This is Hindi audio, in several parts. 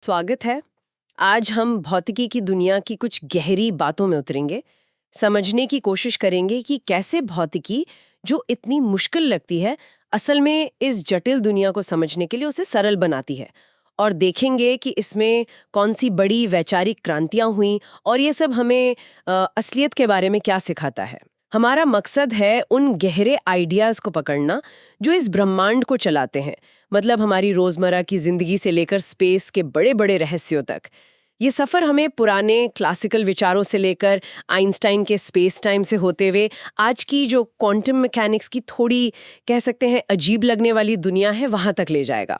स्वागत है। आज हम भौतिकी की दुनिया की कुछ गहरी बातों में उतरेंगे, समझने की कोशिश करेंगे कि कैसे भौतिकी, जो इतनी मुश्किल लगती है, असल में इस जटिल दुनिया को समझने के लिए उसे सरल बनाती है। और देखेंगे कि इसमें कौन सी बड़ी वैचारिक क्रांतियां हुई और ये सब हमें असलियत के बारे में क्या सिखाता है। हमारा मकसद है उन गहरे आइडियाज को पकड़ना जो इस ब्रह्मांड को चलाते हैं, मतलब हमारी रोजमर्रा की जिंदगी से लेकर स्पेस के बड़े बड़े रहस्यों तक। ये सफर हमें पुराने क्लासिकल विचारों से लेकर आइंस्टाइन के स्पेस टाइम से होते हुए आज की जो क्वांटम मैकेनिक्स की थोड़ी कह सकते हैं अजीब लगने वाली दुनिया है वहां तक ले जाएगा।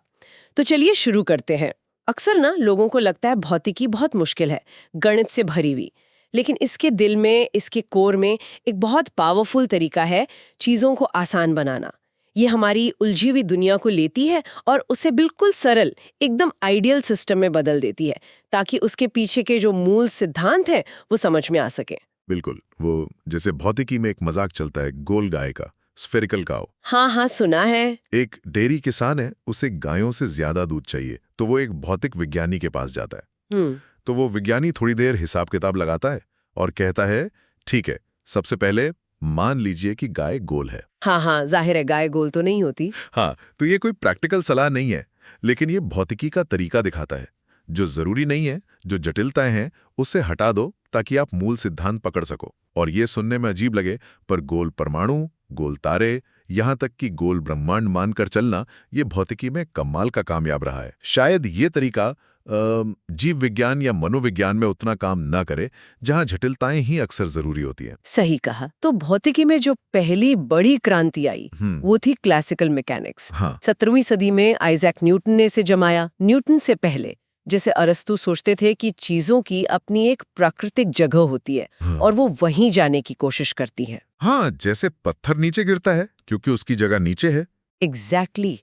तो चलिए शुरू करते हैं। अक्सर ना लोगों को लगता है भौतिकी बहुत मुश्किल है, गणित से भरी हुई, लेकिन इसके दिल में, इसके कोर में एक बहुत पावरफुल तरीका है चीजों को आसान बनाना। ये हमारी उलझी हुई दुनिया को लेती है और उसे बिल्कुल सरल, एकदम आइडियल सिस्टम में बदल देती है, ताकि उसके पीछे के जो मूल सिद्धांत हैं वो समझ में आ सके। बिल्कुल, वो जैसे भौतिकी में एक मजाक चलता है गोल गाय का, स्फेरिकल काउ। हाँ हाँ, सुना है। एक डेयरी किसान है, उसे गायों से ज्यादा दूध चाहिए, तो वो एक भौतिक विज्ञानी के पास जाता है। तो वो विज्ञानी थोड़ी देर हिसाब किताब लगाता है और कहता है, ठीक है, सबसे पहले मान लीजिए कि गाय गोल है। हाँ हाँ, जाहिर है गाय गोल तो नहीं होती। हाँ, तो ये कोई प्रैक्टिकल सलाह नहीं है, लेकिन ये भौतिकी का तरीका दिखाता है। जो जरूरी नहीं है, जो जटिलताएं हैं, उसे हटा दो ताकि आप मूल सिद्धांत पकड़ सको। और ये सुनने में अजीब लगे, पर गोल परमाणु, गोल तारे, यहां तक कि गोल ब्रह्मांड मानकर चलना, ये भौतिकी में कमाल का कामयाब रहा है। शायद ये तरीका जीव विज्ञान या मनोविज्ञान में उतना काम ना करे, जहां जटिलताएं ही अक्सर जरूरी होती हैं। सही कहा। तो भौतिकी में जो पहली बड़ी क्रांति आई वो थी क्लासिकल मैकेनिक्स। हाँ। 17वीं सदी में आइजैक न्यूटन ने इसे जमाया। न्यूटन से पहले जैसे अरस्तु सोचते थे कि चीजों की अपनी एक प्राकृतिक जगह होती है, हाँ। और वो वहीं जाने की कोशिश करती हैं। हाँ, जैसे पत्थर नीचे गिरता है क्योंकि उसकी जगह नीचे है। एग्जैक्टली।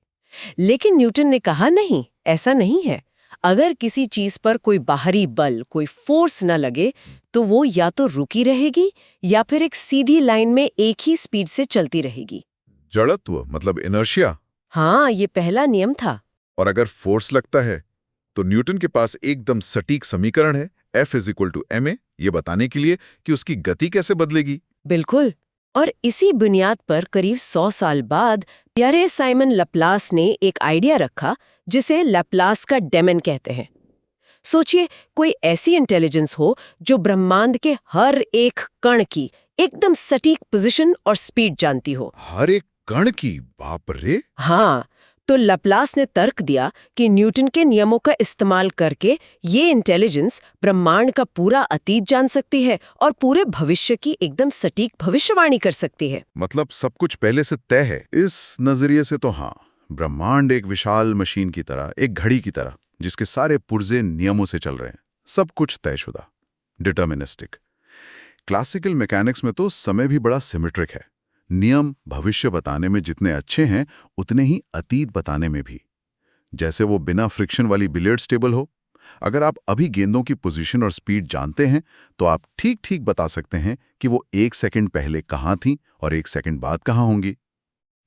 लेकिन न्यूटन ने कहा नहीं, ऐसा नहीं है। अगर किसी चीज पर कोई बाहरी बल, कोई फोर्स न लगे, तो वो या तो रुकी रहेगी या फिर एक सीधी लाइन में एक ही स्पीड से चलती रहेगी। जड़त्व मतलब इनर्शिया। हाँ, ये पहला नियम था। और अगर फोर्स लगता है तो न्यूटन के पास एकदम सटीक समीकरण है, F = ma, ये बताने के लिए कि उसकी गति कैसे बदलेगी। बिल्कुल। और इसी बुनियाद पर करीब 100 साल बाद पियरे साइमन लैप्लास ने एक आइडिया रखा जिसे लैप्लास का डेमन कहते हैं। सोचिए, कोई ऐसी इंटेलिजेंस हो जो ब्रह्मांड के हर एक कण की एकदम सटीक पोजीशन और स्पीड जानती हो। हर एक कण की? बाप रे! हाँ, तो लैप्लास ने तर्क दिया कि न्यूटन के नियमों का इस्तेमाल करके ये इंटेलिजेंस ब्रह्मांड का पूरा अतीत जान सकती है और पूरे भविष्य की एकदम सटीक भविष्यवाणी कर सकती है। मतलब सब कुछ पहले से तय है। इस नजरिए से तो हाँ, ब्रह्मांड एक विशाल मशीन की तरह, एक घड़ी की तरह, जिसके सारे पुर्जे नियमों से चल रहे हैं। सब कुछ तयशुदा, डिटर्मिनिस्टिक। क्लासिकल मैकेनिक्स में तो समय भी बड़ा सिमेट्रिक है। नियम भविष्य बताने में जितने अच्छे हैं, उतने ही अतीत बताने में भी। जैसे वो बिना फ्रिक्शन वाली बिलियर्ड्स टेबल हो। अगर आप अभी गेंदों की पोजीशन और स्पीड जानते हैं, तो आप ठीक ठीक बता सकते हैं कि वो 1 सेकंड पहले कहाँ थी और 1 सेकंड बाद कहाँ होंगी।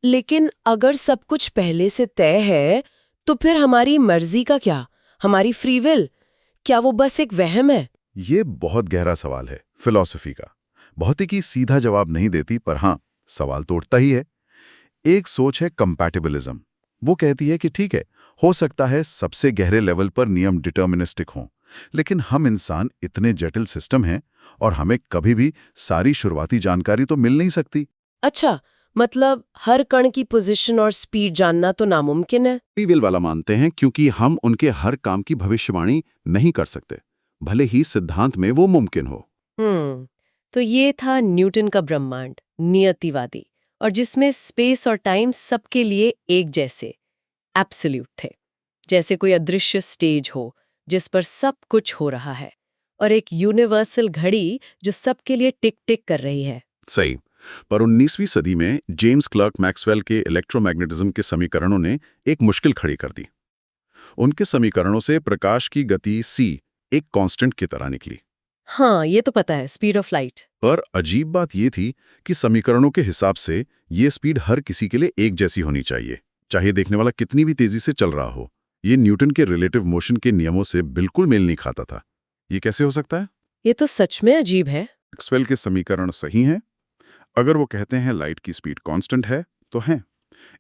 लेकिन अगर सब कुछ पहले से तय है, तो फिर हमारी मर्जी का क्या? हमारी फ्री विल, क्या वो बस एक वहम है? ये बहुत गहरा सवाल है, फिलॉसफी का। भौतिकी सीधा जवाब नहीं देती, पर हाँ, सवाल तो उठता ही है। एक सोच है कंपैटिबिलिज्म। वो कहती है कि ठीक है, हो सकता है सबसे गहरे लेवल पर नियम डिटर्मिनिस्टिक हों, लेकिन हम इंसान इतने जटिल सिस्टम हैं और हमें कभी भी सारी शुरुआती जानकारी तो मिल नहीं सकती। अच्छा, मतलब हर कण की पोजीशन और स्पीड जानना तो नामुमकिन है। फ्री विल वाला मानते हैं, क्योंकि हम उनके हर काम की भविष्यवाणी नहीं कर सकते, भले ही सिद्धांत में वो मुमकिन हो। तो ये था न्यूटन का ब्रह्मांड, नियतिवादी, और जिसमें स्पेस और टाइम सबके लिए एक जैसे, एब्सोल्यूट थे। जैसे कोई अदृश्य स्टेज हो जिस पर सब कुछ हो रहा है, और एक यूनिवर्सल घड़ी जो सबके लिए टिक टिक कर रही है। सही। पर 19वीं सदी में जेम्स क्लर्क मैक्सवेल के इलेक्ट्रोमैग्नेटिज्म के समीकरणों ने एक मुश्किल खड़ी कर दी। उनके समीकरणों से प्रकाश की गति c एक कांस्टेंट की तरह निकली। हाँ, ये तो पता है, स्पीड ऑफ लाइट। पर अजीब बात ये थी कि समीकरणों के हिसाब से ये स्पीड हर किसी के लिए एक जैसी होनी चाहिए, चाहे देखने वाला कितनी भी तेजी से चल रहा हो। ये न्यूटन के रिलेटिव मोशन के नियमों से बिल्कुल मेल नहीं खाता था। ये कैसे हो सकता है? ये तो सच में अजीब है। मैक्सवेल के समीकरण सही हैं। अगर वो कहते हैं लाइट की स्पीड कांस्टेंट है, तो है।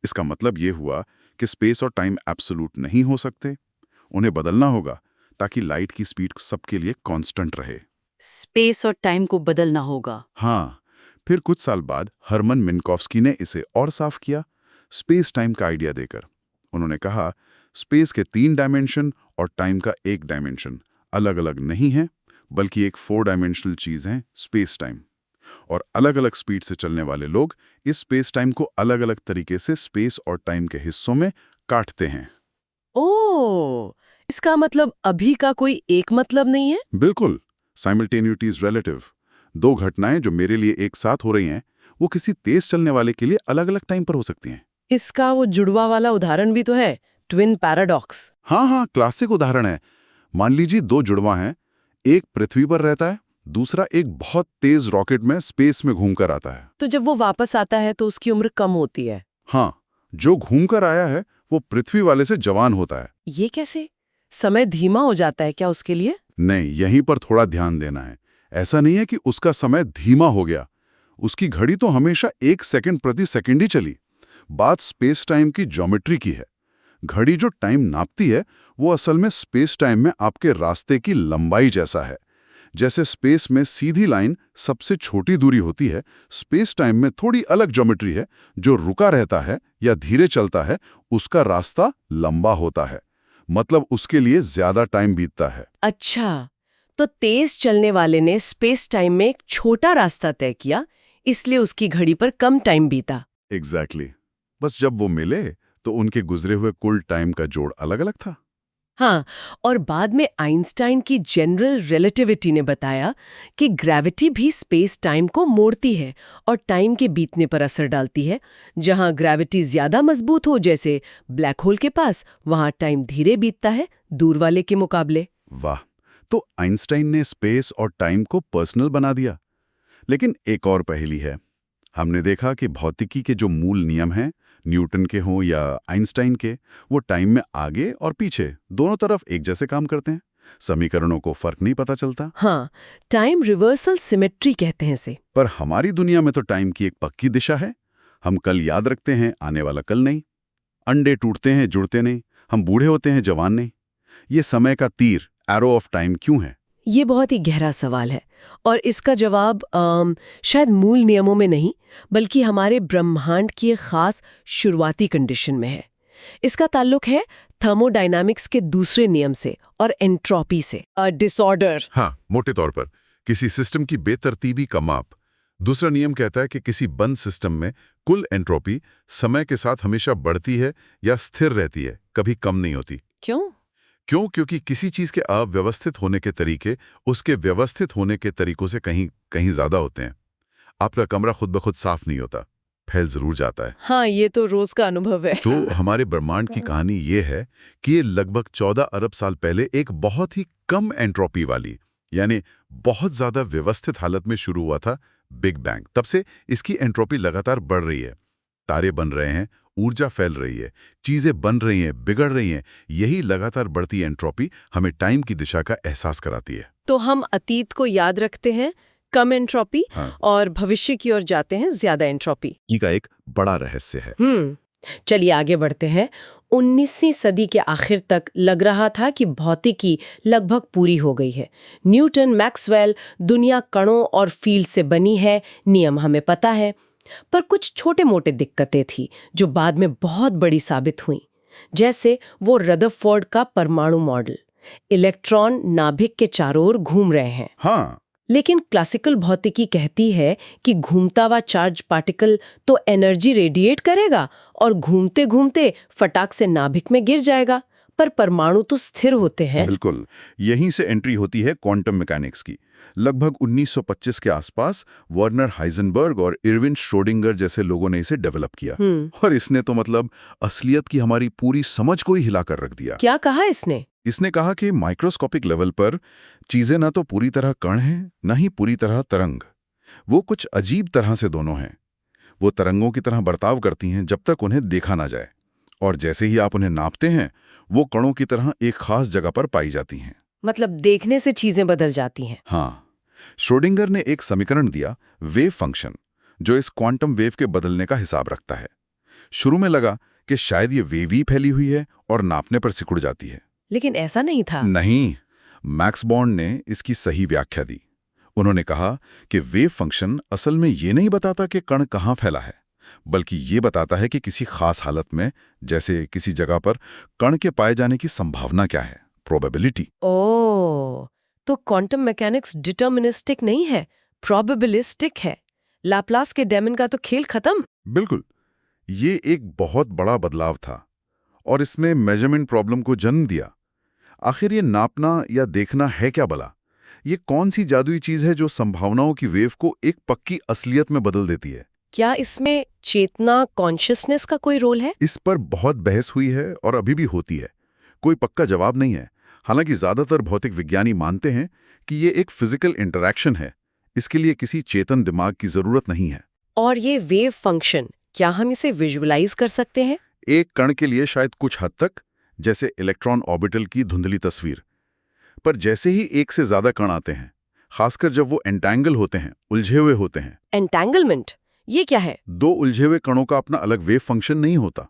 इसका मतलब ये हुआ कि स्पेस और टाइम एब्सोल्यूट नहीं हो सकते। उन्हें बदलना होगा ताकि लाइट की स्पीड सबके लिए कांस्टेंट रहे। स्पेस और टाइम को बदलना होगा। हाँ, फिर कुछ साल बाद हरमन मिन्कोव्स्की ने इसे और साफ किया, स्पेस टाइम का आइडिया देकर। उन्होंने कहा, स्पेस के 3 डायमेंशन और टाइम का 1 डायमेंशन अलग अलग नहीं है, बल्कि एक 4 डायमेंशनल चीज है, स्पेस टाइम। और अलग अलग स्पीड से चलने वाले लोग इस स्पेस टाइम को अलग अलग तरीके से स्पेस और टाइम के हिस्सों में काटते हैं। ओह, इसका मतलब अभी का कोई एक मतलब नहीं है? बिल्कुल, साइमल्टेनिटी इज रिलेटिव। 2 घटनाएं जो मेरे लिए एक साथ हो रही हैं, वो किसी तेज चलने वाले के लिए अलग अलग टाइम पर हो सकती हैं। इसका वो जुड़वा वाला उदाहरण भी तो है, ट्विन पैराडॉक्स। हाँ, क्लासिक उदाहरण है। मान लीजिए 2 जुड़वा हैं, एक पृथ्वी पर रहता है, दूसरा एक बहुत तेज रॉकेट में स्पेस में घूमकर आता है। तो जब वो वापस आता है तो उसकी उम्र कम होती है। हाँ, जो घूमकर आया है वो पृथ्वी वाले से जवान होता है। ये कैसे? समय धीमा हो जाता है क्या उसके लिए? नहीं, यहीं पर थोड़ा ध्यान देना है। ऐसा नहीं है कि उसका समय धीमा हो गया। उसकी घड़ी तो हमेशा 1 सेकंड प्रति सेकंड ही चली। बात स्पेस टाइम की ज्योमेट्री की है। घड़ी जो टाइम नापती है वो असल में स्पेस टाइम में आपके रास्ते की लंबाई जैसा है। जैसे स्पेस में सीधी लाइन सबसे छोटी दूरी होती है, स्पेस टाइम में थोड़ी अलग ज्योमेट्री है। जो रुका रहता है या धीरे चलता है उसका रास्ता लंबा होता है, मतलब उसके लिए ज्यादा टाइम बीतता है। अच्छा, तो तेज चलने वाले ने स्पेस टाइम में एक छोटा रास्ता तय किया, इसलिए उसकी घड़ी पर कम टाइम बीता। एग्जैक्टली। बस जब वो मिले तो उनके गुजरे हुए कुल टाइम का जोड़ अलग अलग था। हाँ, और बाद में आइंस्टाइन की जनरल रिलेटिविटी ने बताया कि ग्रेविटी भी स्पेस टाइम को मोड़ती है और टाइम के बीतने पर असर डालती है। जहाँ ग्रेविटी ज्यादा मजबूत हो, जैसे ब्लैक होल के पास, वहाँ टाइम धीरे बीतता है दूर वाले के मुकाबले। वाह, तो आइंस्टाइन ने स्पेस और टाइम को पर्सनल बना दिया। लेकिन एक और पहेली है। हमने देखा कि भौतिकी के जो मूल नियम हैं, न्यूटन के हों या आइंस्टाइन के, वो टाइम में आगे और पीछे दोनों तरफ एक जैसे काम करते हैं। समीकरणों को फर्क नहीं पता चलता। हाँ, टाइम रिवर्सल सिमेट्री कहते हैं इसे। पर हमारी दुनिया में तो टाइम की एक पक्की दिशा है। हम कल याद रखते हैं, आने वाला कल नहीं। अंडे टूटते हैं, जुड़ते नहीं। हम बूढ़े होते हैं, जवान नहीं। ये समय का तीर, एरो ऑफ टाइम क्यों है? ये बहुत ही गहरा सवाल है और इसका जवाब शायद मूल नियमों में नहीं, बल्कि हमारे ब्रह्मांड की एक खास शुरुआती कंडीशन में है। इसका ताल्लुक है थर्मोडायनामिक्स के दूसरे नियम से और एंट्रोपी से। डिसऑर्डर। हाँ, मोटे तौर पर किसी सिस्टम की बेतरतीबी का माप। दूसरा नियम कहता है कि किसी बंद सिस्टम में कुल एंट्रोपी समय के साथ हमेशा बढ़ती है या स्थिर रहती है, कभी कम नहीं होती। क्यों? क्योंकि किसी चीज के अव्यवस्थित होने के तरीके उसके व्यवस्थित होने के तरीकों से कहीं कहीं ज्यादा होते हैं। आपका कमरा खुद ब खुद साफ नहीं होता, फैल जरूर जाता है। हाँ, ये तो रोज का अनुभव है। तो हमारे ब्रह्मांड की कहानी ये है कि ये लगभग 14 अरब साल पहले एक बहुत ही कम एंट्रोपी वाली, यानी बहुत ज्यादा व्यवस्थित हालत में शुरू हुआ था, बिग बैंग। तब से इसकी एंट्रोपी लगातार बढ़ रही है। तारे बन रहे हैं, ऊर्जा फैल रही है, चीजें बन रही हैं, बिगड़ रही हैं। यही लगातार बढ़ती एंट्रोपी हमें टाइम की दिशा का एहसास कराती है। तो हम अतीत को याद रखते हैं, कम एंट्रोपी, हाँ। और भविष्य की ओर जाते हैं, ज्यादा एंट्रोपी। ये का एक बड़ा रहस्य है। चलिए आगे बढ़ते हैं। 19वीं सदी के आखिर तक लग रहा था कि भौतिकी लगभग पूरी हो गई है। न्यूटन, मैक्सवेल, दुनिया कणों और फील्ड से बनी है, नियम हमें पता है। पर कुछ छोटे मोटे दिक्कतें थी जो बाद में बहुत बड़ी साबित हुई। जैसे वो रदरफोर्ड का परमाणु मॉडल। इलेक्ट्रॉन नाभिक के चारों ओर घूम रहे हैं। हाँ, लेकिन क्लासिकल भौतिकी कहती है कि घूमता हुआ चार्ज पार्टिकल तो एनर्जी रेडिएट करेगा और घूमते घूमते फटाक से नाभिक में गिर जाएगा। पर परमाणु तो स्थिर होते हैं। बिल्कुल। यहीं से एंट्री होती है क्वांटम मैकेनिक्स की। लगभग 1925 के आसपास वर्नर हाइजेनबर्ग और इरविन श्रोडिंगर जैसे लोगों ने इसे डेवलप किया। और इसने तो मतलब असलियत की हमारी पूरी समझ को ही हिलाकर रख दिया। क्या कहा इसने? इसने कहा कि माइक्रोस्कोपिक लेवल पर चीजें ना तो पूरी तरह कण हैं, न ही पूरी तरह तरंग। वो कुछ अजीब तरह से दोनों हैं। वो तरंगों की तरह बर्ताव करती हैं जब तक उन्हें देखा ना जाए। और जैसे ही आप उन्हें नापते हैं वो कणों की तरह एक खास जगह पर पाई जाती हैं। मतलब देखने से चीजें बदल जाती हैं। हाँ, श्रोडिंगर ने एक समीकरण दिया, वेव फंक्शन, जो इस क्वांटम वेव के बदलने का हिसाब रखता है। शुरू में लगा कि शायद ये वेव ही फैली हुई है और नापने पर सिकुड़ जाती है। लेकिन ऐसा नहीं था। नहीं, मैक्स बॉर्न ने इसकी सही व्याख्या दी। उन्होंने कहा कि वेव फंक्शन असल में ये नहीं बताता कि कण कहाँ फैला है, बल्कि ये बताता है कि किसी खास हालत में, जैसे किसी जगह पर, कण के पाए जाने की संभावना क्या है, प्रोबेबिलिटी। ओह, तो क्वांटम मैकेनिक्स डिटर्मिनिस्टिक नहीं है, प्रोबेबिलिस्टिक है। लाप्लास के डेमन का तो खेल खत्म। बिल्कुल, ये एक बहुत बड़ा बदलाव था और इसने मेजरमेंट प्रॉब्लम को जन्म दिया। आखिर ये नापना या देखना है क्या भला? ये कौन सी जादुई चीज है जो संभावनाओं की वेव को एक पक्की असलियत में बदल देती है? क्या इसमें चेतना, कॉन्शियसनेस का कोई रोल है? इस पर बहुत बहस हुई है और अभी भी होती है। कोई पक्का जवाब नहीं है। हालांकि ज्यादातर भौतिक विज्ञानी मानते हैं कि ये एक फिजिकल इंटरैक्शन है। इसके लिए किसी चेतन दिमाग की जरूरत नहीं है। और ये वेव फंक्शन, क्या हम इसे विजुअलाइज कर सकते हैं? एक कण के लिए शायद कुछ हद तक, जैसे इलेक्ट्रॉन ऑर्बिटल की धुंधली तस्वीर। पर जैसे ही एक से ज्यादा कण आते हैं, खासकर जब वो एंटैंगल होते हैं, उलझे हुए होते हैं। एंटैंगलमेंट, ये क्या है? दो उलझे हुए कणों का अपना अलग वेव फंक्शन नहीं होता।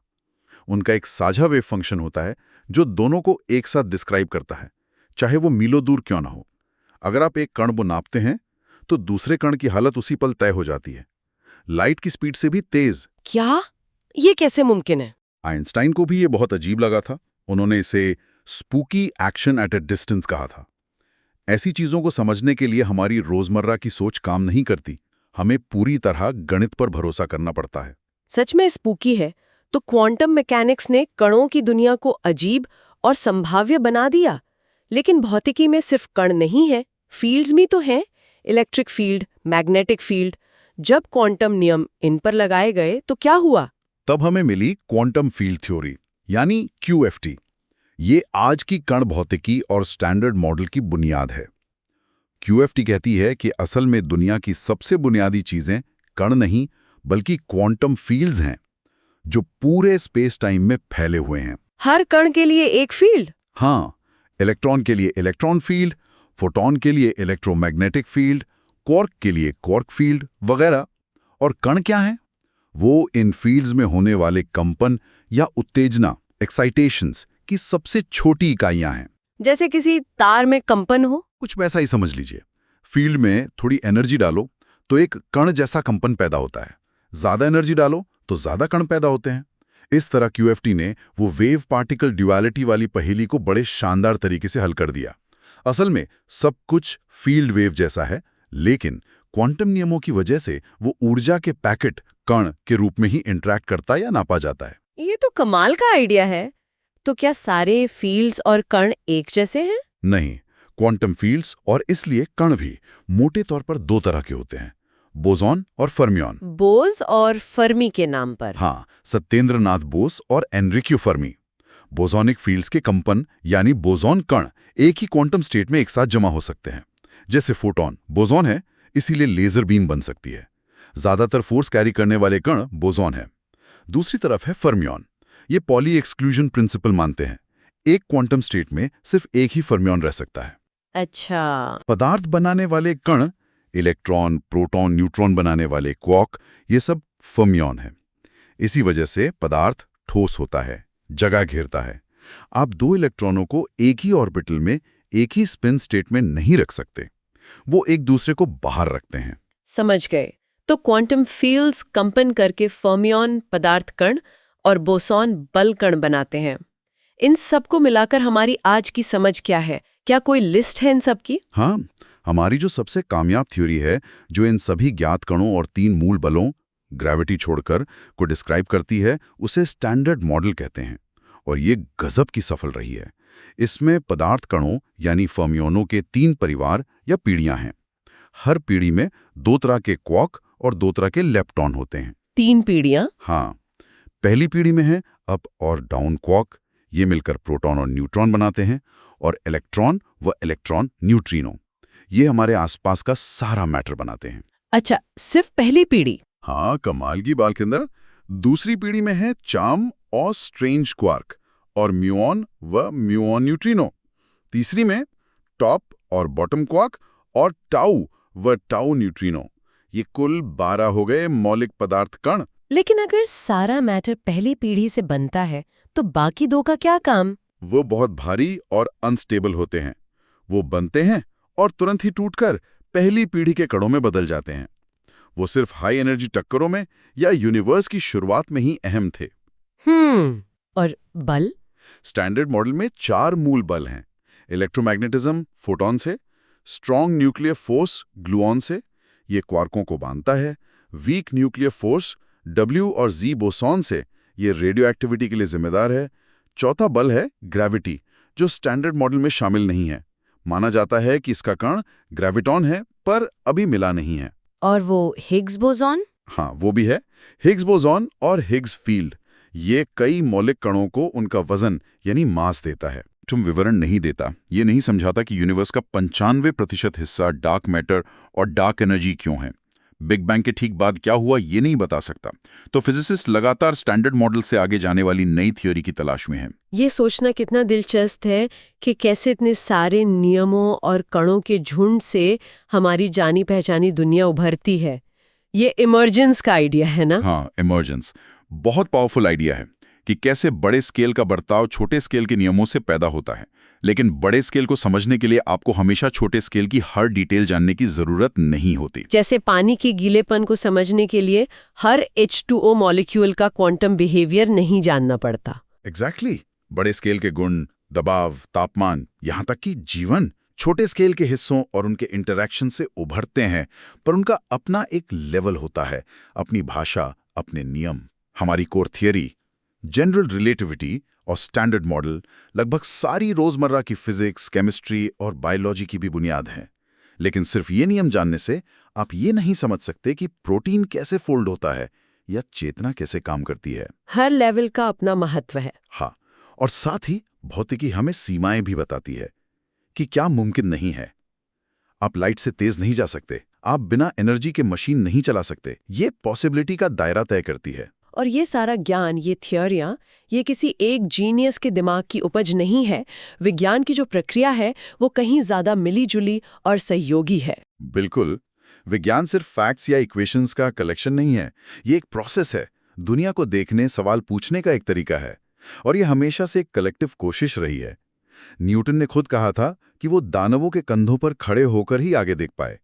उनका एक साझा वेव फंक्शन होता है जो दोनों को एक साथ डिस्क्राइब करता है, चाहे वो मीलों दूर क्यों ना हो। अगर आप एक कण को नापते हैं तो दूसरे कण की हालत उसी पल तय हो जाती है, लाइट की स्पीड से भी तेज। क्या? ये कैसे मुमकिन है? आइंस्टाइन को भी ये बहुत अजीब लगा था। उन्होंने इसे spooky action at a distance कहा था। ऐसी चीजों को समझने के लिए हमारी रोजमर्रा की सोच काम नहीं करती। हमें पूरी तरह गणित पर भरोसा करना पड़ता है। सच में स्पूकी है। तो क्वांटम मैकेनिक्स ने कणों की दुनिया को अजीब और संभाव्य बना दिया। लेकिन भौतिकी में सिर्फ कण नहीं है, फील्ड्स भी तो हैं। Electric field, magnetic field. जब क्वांटम नियम इन पर लगाए गए तो क्या हुआ? तब हमें मिली क्वांटम फील्ड थ्योरी, यानी QFT। ये आज की कण भौतिकी और स्टैंडर्ड मॉडल की बुनियाद है। QFT कहती है कि असल में दुनिया की सबसे बुनियादी चीजें कण नहीं बल्कि क्वांटम फील्ड्स हैं, जो पूरे स्पेस टाइम में फैले हुए हैं। हर कण के लिए एक फील्ड? हाँ, इलेक्ट्रॉन के लिए इलेक्ट्रॉन फील्ड, फोटॉन के लिए इलेक्ट्रोमैग्नेटिक फील्ड, क्वार्क के लिए क्वार्क फील्ड वगैरह। और कण क्या है? वो इन फील्ड्स में होने वाले कंपन या उत्तेजना, एक्साइटेशंस की सबसे छोटी इकाइयां हैं। जैसे किसी तार में कंपन हो? कुछ वैसा ही समझ लीजिए। फील्ड में थोड़ी एनर्जी डालो तो एक कण जैसा कंपन पैदा होता है, ज्यादा एनर्जी डालो तो ज्यादा कण पैदा होते हैं। इस तरह QFT ने वो वेव पार्टिकल ड्युअलिटी वाली पहेली को बड़े शानदार तरीके से हल कर दिया। असल में सब कुछ फील्ड वेव जैसा है, लेकिन क्वांटम नियमों की वजह से वो ऊर्जा के पैकेट कण के रूप में ही इंटरैक्ट करता या नापा जाता है। ये तो कमाल का आइडिया है। तो क्या सारे फील्ड्स और कण एक जैसे हैं? नहीं, क्वांटम फील्ड्स और इसलिए कण भी मोटे तौर पर दो तरह के होते हैं, बोसॉन और फर्मियन। बोज और फर्मी के नाम पर? हाँ, सत्येंद्रनाथ बोस और एनरिक्यू फर्मी। बोसोनिक फील्ड्स के कंपन यानी बोसॉन कण एक ही क्वांटम स्टेट में एक साथ जमा हो सकते हैं। जैसे फोटॉन बोसॉन है, इसीलिए लेजर बीम बन सकती है। ज्यादातर फोर्स कैरी करने वाले कण बोसॉन है। दूसरी तरफ है फर्मियन। ये पॉली एक्सक्लूजन प्रिंसिपल मानते हैं। एक क्वांटम स्टेट में सिर्फ एक ही फर्मियन रह सकता है। अच्छा। पदार्थ बनाने वाले कण, इलेक्ट्रॉन, प्रोटॉन, न्यूट्रॉन बनाने वाले क्वार्क, ये सब फर्मियन है। इसी वजह से पदार्थ ठोस होता है, जगह घेरता है। आप दो इलेक्ट्रॉनों को एक ही ऑर्बिटल में एक ही स्पिन स्टेट में नहीं रख सकते। वो एक दूसरे को बाहर रखते हैं। समझ गए। तो क्वांटम फील्ड्स कंपन करके फर्मियन पदार्थ कण और बोसॉन बल कण बनाते हैं। इन सब को मिलाकर हमारी आज की समझ क्या है? क्या कोई लिस्ट है इन सब की? हाँ, हमारी जो सबसे कामयाब थ्योरी है, जो इन सभी ज्ञात कणों और 3 मूल बलों, ग्रेविटी छोड़कर, को डिस्क्राइब करती है, उसे स्टैंडर्ड मॉडल कहते हैं। और ये गजब की सफल रही है। इसमें पदार्थ कणों यानी फर्मियनों के 3 परिवार या पीढ़ियां हैं। हर पीढ़ी में 2 तरह के क्वार्क और 2 तरह के लेप्टॉन होते हैं। 3 पीढ़ियां? हाँ, पहली पीढ़ी में है अप और डाउन क्वार्क, ये मिलकर प्रोटॉन और न्यूट्रॉन बनाते हैं। और इलेक्ट्रॉन व इलेक्ट्रॉन न्यूट्रिनो, ये हमारे आसपास का सारा मैटर बनाते हैं। अच्छा, सिर्फ पहली पीढ़ी? हाँ, कमाल की बात के अंदर। दूसरी पीढ़ी में है चार्म और स्ट्रेंज क्वार्क, और म्यूऑन व म्यूऑन न्यूट्रिनो। तीसरी में टॉप और बॉटम क्वार्क और टाउ व टाउ न्यूट्रिनो। ये कुल 12 हो गए मौलिक पदार्थ कण। लेकिन अगर सारा मैटर पहली पीढ़ी से बनता है तो बाकी दो का क्या काम? वो बहुत भारी और अनस्टेबल होते हैं। वो बनते हैं और तुरंत ही टूटकर पहली पीढ़ी के कणों में बदल जाते हैं। वो सिर्फ हाई एनर्जी टक्करों में या यूनिवर्स की शुरुआत में ही अहम थे। और बल? स्टैंडर्ड मॉडल में 4 मूल बल हैं। इलेक्ट्रोमैग्नेटिज्म फोटॉन से, स्ट्रॉन्ग न्यूक्लियर फोर्स ग्लूऑन से, ये क्वार्कों को बांधता है। वीक न्यूक्लियर फोर्स W और Z बोसॉन से, ये रेडियो एक्टिविटी के लिए जिम्मेदार है। चौथा बल है ग्रेविटी, जो स्टैंडर्ड मॉडल में शामिल नहीं है। माना जाता है कि इसका कण ग्रेविटॉन है, पर अभी मिला नहीं है। और वो हिग्स बोसॉन? हाँ, वो भी है। हिग्स बोसॉन और हिग्स फील्ड, ये कई मौलिक कणों को उनका वजन यानी मास देता है। तुम विवरण नहीं देता, ये नहीं समझाता कि यूनिवर्स का 95% हिस्सा डार्क मैटर और डार्क एनर्जी क्यों है। बिग बैंग के ठीक बाद क्या हुआ ये नहीं बता सकता। तो फिजिसिस्ट लगातार स्टैंडर्ड मॉडल से आगे जाने वाली नई थ्योरी की तलाश में हैं। ये सोचना कितना दिलचस्प है कि कैसे इतने सारे नियमों और कणों के झुंड से हमारी जानी पहचानी दुनिया उभरती है। ये इमर्जेंस का आइडिया है ना? हाँ, इमर्जेंस बहुत पावरफुल आइडिया है कि कैसे बड़े स्केल का बर्ताव छोटे स्केल के नियमों से पैदा होता है। लेकिन बड़े स्केल को समझने के लिए आपको हमेशा छोटे स्केल की हर डिटेल जानने की जरूरत नहीं होती। जैसे पानी के गीलेपन को समझने के लिए हर H2O मॉलिक्यूल का क्वांटम बिहेवियर नहीं जानना पड़ता। एग्जैक्टली। बड़े स्केल के गुण, दबाव, तापमान, यहाँ तक कि जीवन छोटे स्केल के हिस्सों और उनके इंटरैक्शन से उभरते हैं, पर उनका अपना एक लेवल होता है, अपनी भाषा, अपने नियम। हमारी कोर थियरी, जनरल रिलेटिविटी और स्टैंडर्ड मॉडल लगभग सारी रोजमर्रा की फिजिक्स, केमिस्ट्री और बायोलॉजी की भी बुनियाद हैं। लेकिन सिर्फ ये नियम जानने से आप ये नहीं समझ सकते कि प्रोटीन कैसे फोल्ड होता है या चेतना कैसे काम करती है। हर लेवल का अपना महत्व है। हाँ, और साथ ही भौतिकी हमें सीमाएं भी बताती है कि क्या मुमकिन नहीं है। आप लाइट से तेज नहीं जा सकते, आप बिना एनर्जी के मशीन नहीं चला सकते। ये पॉसिबिलिटी का दायरा तय करती है। और ये सारा ज्ञान, ये थियोरियां, ये किसी एक जीनियस के दिमाग की उपज नहीं है। विज्ञान की जो प्रक्रिया है वो कहीं ज्यादा मिली-जुली और सहयोगी है। बिल्कुल। विज्ञान सिर्फ फैक्ट्स या इक्वेशंस का कलेक्शन नहीं है, ये एक प्रोसेस है। दुनिया को देखने, सवाल पूछने का एक तरीका है, और ये हमेशा से एक कलेक्टिव कोशिश रही है। न्यूटन ने खुद कहा था कि वो दानवों के कंधों पर खड़े होकर ही आगे देख पाए।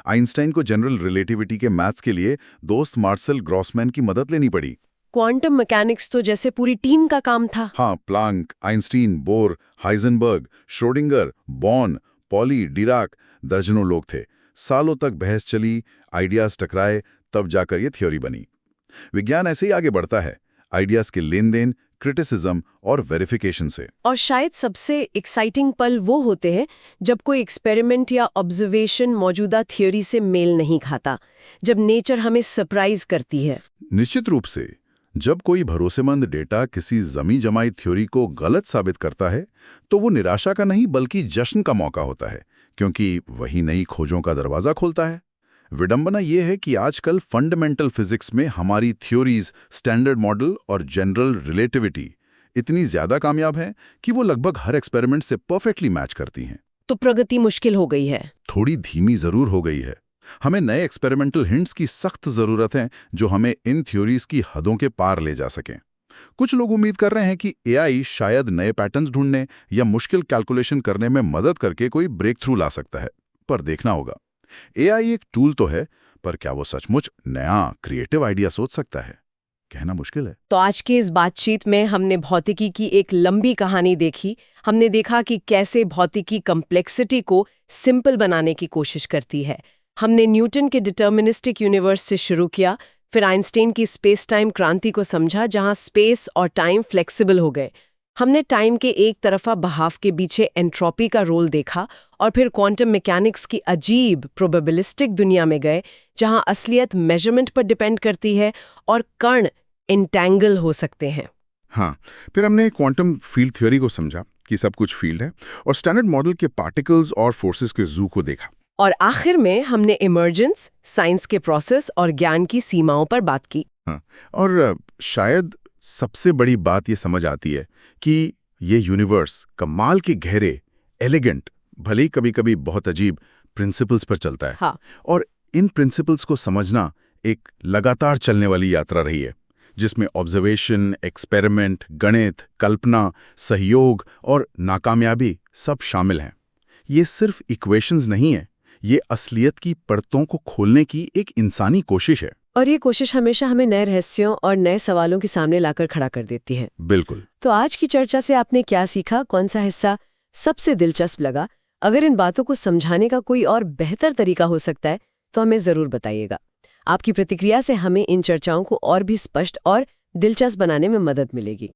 आइंस्टाइन को जनरल रिलेटिविटी के मैथ्स के लिए दोस्त मार्सेल ग्रॉसमैन की मदद लेनी पड़ी। क्वांटम मैकेनिक्स तो जैसे पूरी टीम का काम था। हाँ, Planck, Einstein, bore, Heisenberg, Schrodinger, born, poly, Dirac, दर्जनों लोग थे। सालों तक बहस चली, आइडियाज टकराए, तब जाकर ये थ्योरी बनी। विज्ञान ऐसे ही आगे बढ़ता है, आइडियाज के लेन देन, क्रिटिसिज्म और वेरिफिकेशन से। और शायद सबसे एक्साइटिंग पल वो होते हैं जब कोई एक्सपेरिमेंट या ऑब्जर्वेशन मौजूदा थ्योरी से मेल नहीं खाता, जब नेचर हमें सरप्राइज करती है। निश्चित रूप से, जब कोई भरोसेमंद डेटा किसी जमी जमाई थ्योरी को गलत साबित करता है, तो वो निराशा का नहीं बल्कि जश्न का मौका होता है, क्योंकि वही नई खोजों का दरवाजा खोलता है। विडंबना ये है कि आजकल फंडामेंटल फिजिक्स में हमारी थ्योरीज, स्टैंडर्ड मॉडल और जनरल रिलेटिविटी इतनी ज्यादा कामयाब हैं कि वो लगभग हर एक्सपेरिमेंट से परफेक्टली मैच करती हैं। तो प्रगति मुश्किल हो गई है। थोड़ी धीमी जरूर हो गई है। हमें नए एक्सपेरिमेंटल हिंट्स की सख्त जरूरत है जो हमें इन थ्योरीज की हदों के पार ले जा सकें। कुछ लोग उम्मीद कर रहे हैं कि एआई शायद नए पैटर्न्स ढूंढने या मुश्किल कैलकुलेशन करने में मदद करके कोई ब्रेक थ्रू ला सकता है, पर देखना होगा। एआई एक टूल तो है, पर क्या वो सचमुच नया क्रिएटिव आइडिया सोच सकता है? कहना मुश्किल है। तो आज के इस बातचीत में हमने भौतिकी की एक लंबी कहानी देखी। हमने देखा कि कैसे भौतिकी कॉम्प्लेक्सिटी को सिंपल बनाने की कोशिश करती है। हमने न्यूटन के डिटर्मिनिस्टिक यूनिवर्स से शुरू किया, फिर आइंस्टाइन की स्पेस टाइम क्रांति को समझा जहां स्पेस और टाइम फ्लेक्सिबल हो गए। हमने टाइम के एक तरफा बहाव के पीछे एंट्रोपी का रोल देखा, और फिर क्वांटम मैकेनिक्स की अजीब प्रोबेबिलिस्टिक दुनिया में गए जहां असलियत मेजरमेंट पर डिपेंड करती है और कण एंटेंगल हो सकते हैं। हाँ, फिर हमने क्वांटम फील्ड थ्योरी को समझा कि सब कुछ फील्ड है, और स्टैंडर्ड मॉडल के पार्टिकल्स और फोर्सेस के जू को देखा। और आखिर में हमने इमर्जेंस, साइंस के प्रोसेस और ज्ञान की सीमाओं पर बात की। हाँ, और शायद सबसे बड़ी बात ये समझ आती है कि ये यूनिवर्स कमाल के गहरे, एलिगेंट, भले ही कभी-कभी बहुत अजीब प्रिंसिपल्स पर चलता है। हाँ। और इन प्रिंसिपल्स को समझना एक लगातार चलने वाली यात्रा रही है, जिसमें ऑब्जर्वेशन, एक्सपेरिमेंट, गणित, कल्पना, सहयोग और नाकामयाबी सब शामिल हैं। ये सिर्फ इक्वेशंस नहीं है, ये असलियत की परतों को खोलने की एक इंसानी कोशिश है। और ये कोशिश हमेशा हमें नए रहस्यों और नए सवालों के सामने लाकर खड़ा कर देती है। बिल्कुल। तो आज की चर्चा से आपने क्या सीखा, कौन सा हिस्सा सबसे दिलचस्प लगा? अगर इन बातों को समझाने का कोई और बेहतर तरीका हो सकता है तो हमें जरूर बताइएगा। आपकी प्रतिक्रिया से हमें इन चर्चाओं को और भी स्पष्ट और दिलचस्प बनाने में मदद मिलेगी।